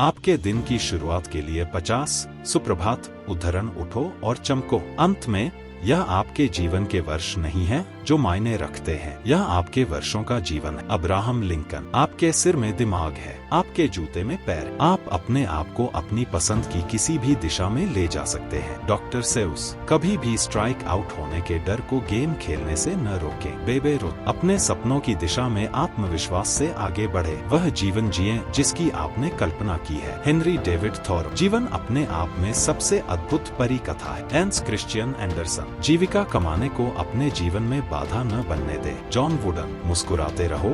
आपके दिन की शुरुआत के लिए 50 सुप्रभात उद्धरण उठो और चमको। अंत में यह आपके जीवन के वर्ष नहीं है जो मायने रखते हैं, यह आपके वर्षों का जीवन है। Abraham Lincoln. आपके सिर में दिमाग है, आपके जूते में पैर। आप अपने आप को अपनी पसंद की किसी भी दिशा में ले जा सकते हैं। डॉक्टर सेउस। कभी भी स्ट्राइक आउट होने के डर को गेम खेलने से न रोकें। बेबे रुथ। अपने सपनों की दिशा में आत्मविश्वास से आगे बढ़े, वह जीवन जिए जिसकी आपने कल्पना की है। Henry David thorough. जीवन अपने आप में सबसे अद्भुत परी कथा है। Hans Christian Anderson. जीविका कमाने को अपने जीवन में बाधा न बनने दे। John wooden. मुस्कुराते रहो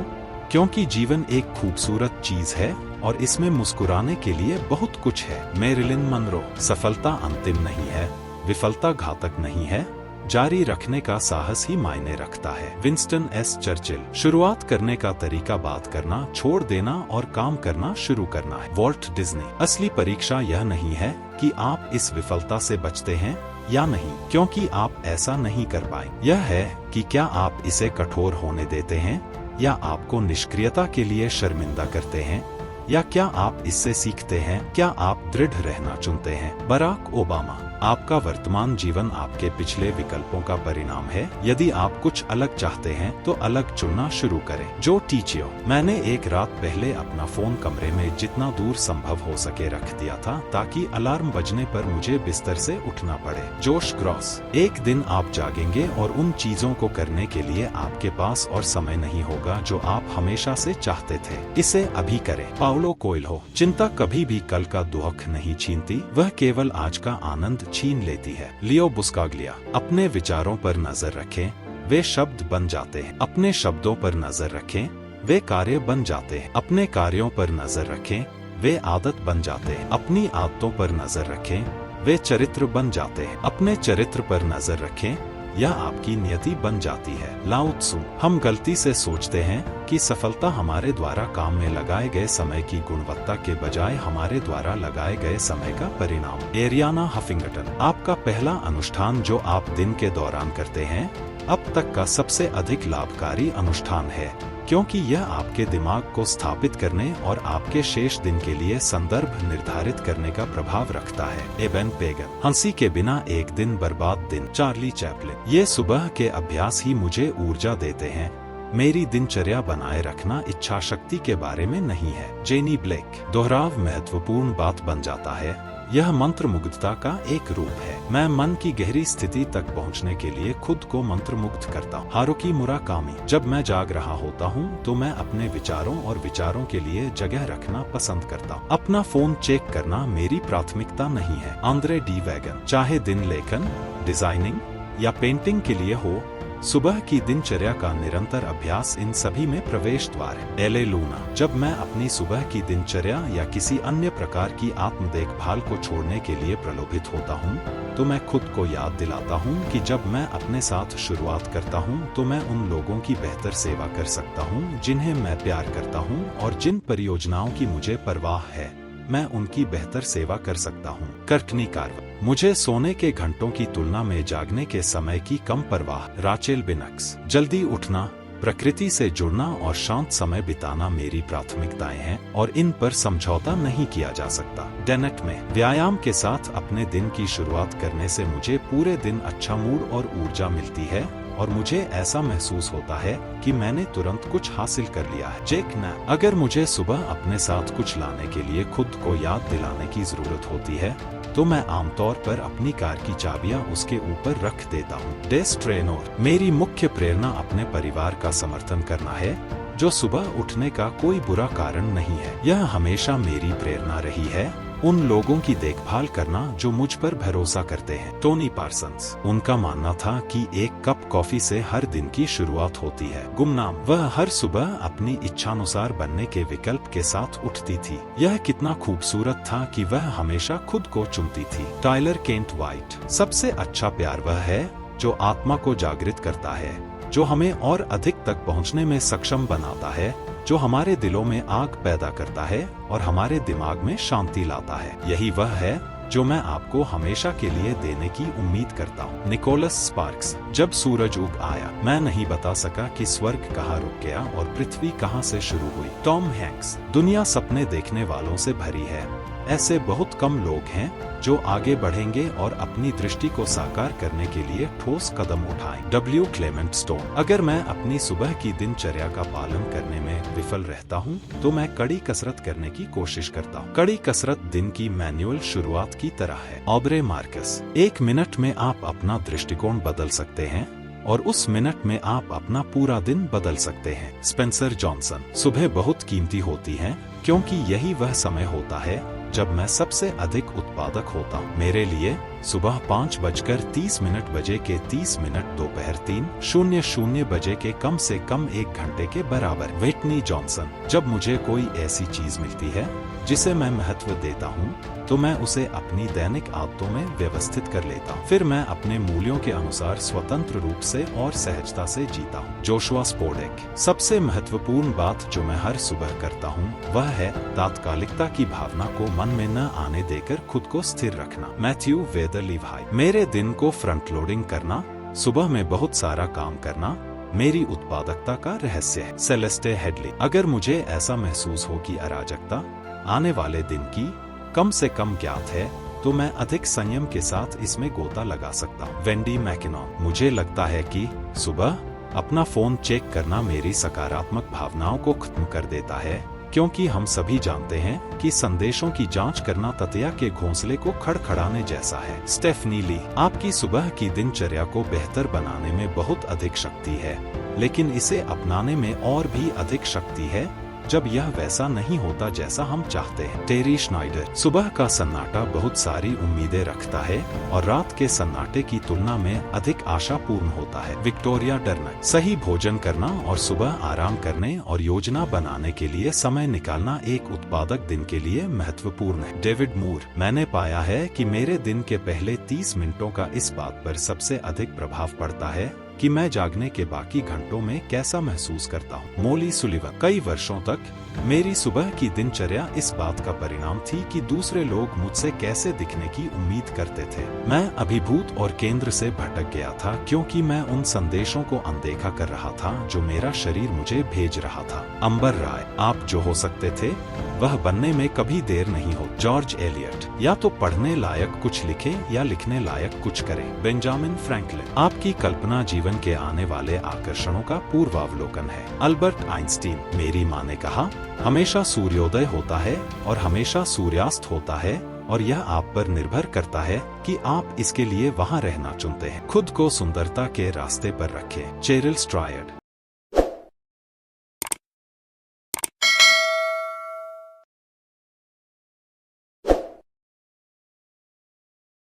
क्योंकि जीवन एक खूबसूरत चीज है और इसमें मुस्कुराने के लिए बहुत कुछ है। Marilyn Monroe. सफलता अंतिम नहीं है, विफलता घातक नहीं है, जारी रखने का साहस ही मायने रखता है। Winston S Churchill. शुरुआत करने का तरीका बात करना छोड़ देना और काम करना शुरू करना है। Walt Disney. असली परीक्षा यह नहीं है कि आप इस विफलता से बचते हैं या नहीं, क्योंकि आप ऐसा नहीं कर पाए। यह है कि क्या आप इसे कठोर होने देते हैं या आपको निष्क्रियता के लिए शर्मिंदा करते हैं, या क्या आप इससे सीखते हैं। क्या आप दृढ़ रहना चुनते हैं। Barack Obama. आपका वर्तमान जीवन आपके पिछले विकल्पों का परिणाम है। यदि आप कुछ अलग चाहते हैं तो अलग चुनना शुरू करें। जो टीचियो। मैंने एक रात पहले अपना फोन कमरे में जितना दूर संभव हो सके रख दिया था ताकि अलार्म बजने पर मुझे बिस्तर से उठना पड़े। जोश ग्रॉस। एक दिन आप जागेंगे और उन चीजों को करने के लिए आपके पास और समय नहीं होगा जो आप हमेशा से चाहते थे। इसे अभी करें। Paulo Coelho. चिंता कभी भी कल का दुख नहीं छीनती, वह केवल आज का आनंद छीन लेती है। लियो बुस्काग्लिया। अपने विचारों पर नजर रखें, वे शब्द बन जाते हैं। अपने शब्दों पर नजर रखें, वे कार्य बन जाते हैं। अपने कार्यों पर नजर रखें, वे आदत बन जाते हैं। अपनी आदतों पर नजर रखें, वे चरित्र बन जाते हैं। अपने चरित्र पर नजर रखें, यह आपकी नियति बन जाती है। लाओ त्सु। हम गलती से सोचते हैं कि सफलता हमारे द्वारा काम में लगाए गए समय की गुणवत्ता के बजाय हमारे द्वारा लगाए गए समय का परिणाम। Ariana Huffington. आपका पहला अनुष्ठान जो आप दिन के दौरान करते हैं अब तक का सबसे अधिक लाभकारी अनुष्ठान है, क्योंकि यह आपके दिमाग को स्थापित करने और आपके शेष दिन के लिए संदर्भ निर्धारित करने का प्रभाव रखता है। एबन पेगन। हंसी के बिना एक दिन बर्बाद दिन। Charlie Chaplin. ये सुबह के अभ्यास ही मुझे ऊर्जा देते हैं, मेरी दिनचर्या बनाए रखना इच्छा शक्ति के बारे में नहीं है। Jenny Blake. दोहराव महत्वपूर्ण बात बन जाता है, यह मंत्र मुग्धता का एक रूप है। मैं मन की गहरी स्थिति तक पहुंचने के लिए खुद को मंत्र मुग्ध करता हूँ। Haruki Murakami. जब मैं जाग रहा होता हूँ तो मैं अपने विचारों और विचारों के लिए जगह रखना पसंद करता हूँ। अपना फोन चेक करना मेरी प्राथमिकता नहीं है। Andre D wagon. चाहे दिन लेखन, डिजाइनिंग या पेंटिंग के लिए हो, सुबह की दिनचर्या का निरंतर अभ्यास इन सभी में प्रवेश द्वार है। एले लूना। जब मैं अपनी सुबह की दिनचर्या या किसी अन्य प्रकार की आत्म देखभाल को छोड़ने के लिए प्रलोभित होता हूँ तो मैं खुद को याद दिलाता हूँ कि जब मैं अपने साथ शुरुआत करता हूँ तो मैं उन लोगों की बेहतर सेवा कर सकता हूँ जिन्हें मैं प्यार करता हूँ, और जिन परियोजनाओं की मुझे परवाह है मैं उनकी बेहतर सेवा कर सकता हूँ। Courtney Carver. मुझे सोने के घंटों की तुलना में जागने के समय की कम परवाह। राचेल बिनक्स। जल्दी उठना, प्रकृति से जुड़ना और शांत समय बिताना मेरी प्राथमिकताएं हैं और इन पर समझौता नहीं किया जा सकता। डेनेट में। व्यायाम के साथ अपने दिन की शुरुआत करने से मुझे पूरे दिन अच्छा मूड और ऊर्जा मिलती है और मुझे ऐसा महसूस होता है कि मैंने तुरंत कुछ हासिल कर लिया है। जेक नैप। अगर मुझे सुबह अपने साथ कुछ लाने के लिए खुद को याद दिलाने की जरूरत होती है तो मैं आमतौर पर अपनी कार की चाबियां उसके ऊपर रख देता हूँ। डेस ट्रेनोर। मेरी मुख्य प्रेरणा अपने परिवार का समर्थन करना है, जो सुबह उठने का कोई बुरा कारण नहीं है। यह हमेशा मेरी प्रेरणा रही है, उन लोगों की देखभाल करना जो मुझ पर भरोसा करते हैं। Tony Parsons. उनका मानना था कि एक कप कॉफी से हर दिन की शुरुआत होती है। गुमनाम। वह हर सुबह अपनी इच्छानुसार बनने के विकल्प के साथ उठती थी। यह कितना खूबसूरत था कि वह हमेशा खुद को चुनती थी। Tyler Kent White. सबसे अच्छा प्यार वह है जो आत्मा को जागृत करता है, जो हमें और अधिक तक पहुंचने में सक्षम बनाता है, जो हमारे दिलों में आग पैदा करता है और हमारे दिमाग में शांति लाता है। यही वह है जो मैं आपको हमेशा के लिए देने की उम्मीद करता हूँ। Nicholas Sparks. जब सूरज उग आया, मैं नहीं बता सका कि स्वर्ग कहाँ रुक गया और पृथ्वी कहाँ से शुरू हुई। Tom Hanks. दुनिया सपने देखने वालों से भरी है। ऐसे बहुत कम लोग हैं जो आगे बढ़ेंगे और अपनी दृष्टि को साकार करने के लिए ठोस कदम उठाएं। W Clement stone. अगर मैं अपनी सुबह की दिनचर्या का पालन करने में विफल रहता हूं, तो मैं कड़ी कसरत करने की कोशिश करता हूं। कड़ी कसरत दिन की मैनुअल शुरुआत की तरह है। Aubrey Marcus. 1 मिनट में आप अपना दृष्टिकोण बदल सकते हैं और उस मिनट में आप अपना पूरा दिन बदल सकते हैं। Spencer Johnson. सुबह बहुत कीमती होती है क्योंकि यही वह समय होता है जब मैं सबसे अधिक उत्पादक होता हूँ। मेरे लिए सुबह 5:30 बजे के 30 मिनट दोपहर 3:00 बजे के कम से कम 1 घंटे के बराबर। Whitney Johnson. जब मुझे कोई ऐसी चीज मिलती है जिसे मैं महत्व देता हूँ, तो मैं उसे अपनी दैनिक आदतों में व्यवस्थित कर लेता हूँ। फिर मैं अपने मूल्यों के अनुसार स्वतंत्र रूप से और सहजता से जीता हूँ। जोशुआ स्पोडेक। सबसे महत्वपूर्ण बात जो मैं हर सुबह करता हूँ वह है तात्कालिकता की भावना को मन में न आने देकर खुद को स्थिर रखना। मैथ्यू वेदरलीवाई। मेरे दिन को फ्रंट लोडिंग करना, सुबह में बहुत सारा काम करना मेरी उत्पादकता का रहस्य है। Celeste Headlee. अगर मुझे ऐसा महसूस हो कि अराजकता आने वाले दिन की कम से कम ज्ञात है, तो मैं अधिक संयम के साथ इसमें गोता लगा सकता हूँ। Wendy McKinnon. मुझे लगता है कि सुबह अपना फोन चेक करना मेरी सकारात्मक भावनाओं को खत्म कर देता है, क्योंकि हम सभी जानते हैं कि संदेशों की जांच करना ततैया के घोंसले को खड़खड़ाने जैसा है। स्टेफनी ली। आपकी सुबह की दिनचर्या को बेहतर बनाने में बहुत अधिक शक्ति है, लेकिन इसे अपनाने में और भी अधिक शक्ति है जब यह वैसा नहीं होता जैसा हम चाहते हैं। टेरी श्नाइडर। सुबह का सन्नाटा बहुत सारी उम्मीदें रखता है और रात के सन्नाटे की तुलना में अधिक आशापूर्ण होता है। विक्टोरिया डर्नक। सही भोजन करना और सुबह आराम करने और योजना बनाने के लिए समय निकालना एक उत्पादक दिन के लिए महत्वपूर्ण है। डेविड मूर। मैंने पाया है कि मेरे दिन के पहले 30 मिनटों का इस बात पर सबसे अधिक प्रभाव पड़ता है कि मैं जागने के बाकी घंटों में कैसा महसूस करता हूँ। मोली सुलिवन। कई वर्षों तक मेरी सुबह की दिनचर्या इस बात का परिणाम थी कि दूसरे लोग मुझसे कैसे दिखने की उम्मीद करते थे। मैं अभिभूत और केंद्र से भटक गया था क्योंकि मैं उन संदेशों को अनदेखा कर रहा था जो मेरा शरीर मुझे भेज रहा था। अंबर राय। आप जो हो सकते थे वह बनने में कभी देर नहीं हो। George Eliot. या तो पढ़ने लायक कुछ लिखें या लिखने लायक कुछ करें। Benjamin Franklin. आपकी कल्पना जीवन के आने वाले आकर्षणों का पूर्वावलोकन है। Albert Einstein. मेरी माँ ने कहा, हमेशा सूर्योदय होता है और हमेशा सूर्यास्त होता है और यह आप पर निर्भर करता है कि आप इसके लिए वहां रहना चुनते हैं। खुद को सुंदरता के रास्ते पर रखें। चेरिल स्ट्रायड।